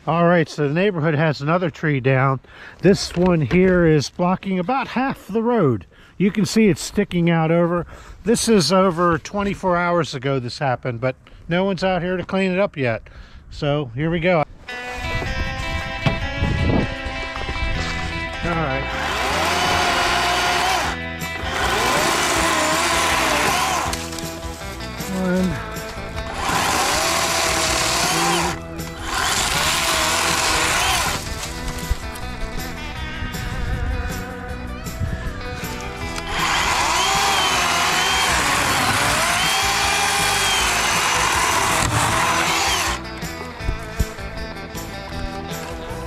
All right, so the neighborhood has another tree down. This one here is blocking about half the road. You can see it's sticking out over. This is over 24 hours ago this happened, but no one's out here to clean it up yet. So here we go. All right.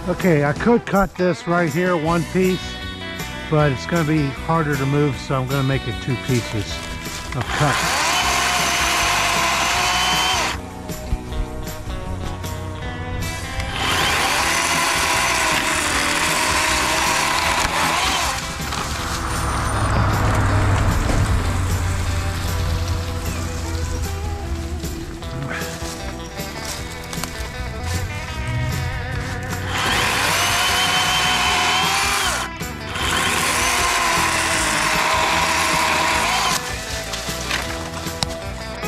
Okay, I could cut this right here, one piece, but it's going to be harder to move, so I'm going to make it two pieces of cut.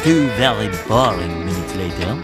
Two very boring minutes later.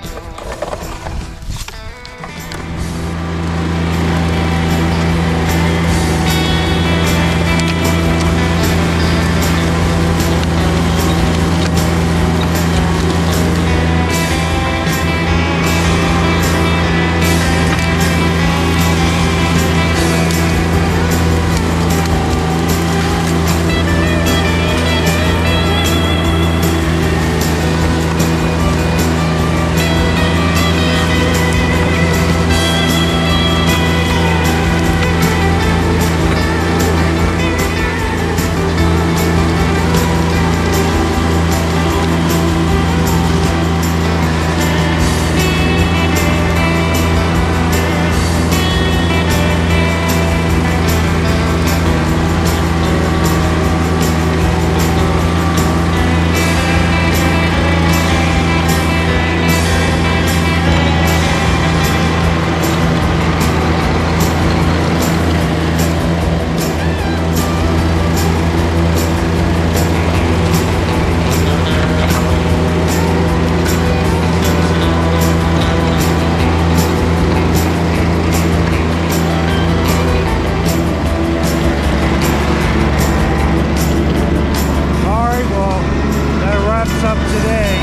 Up today,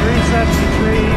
3 sets of trees.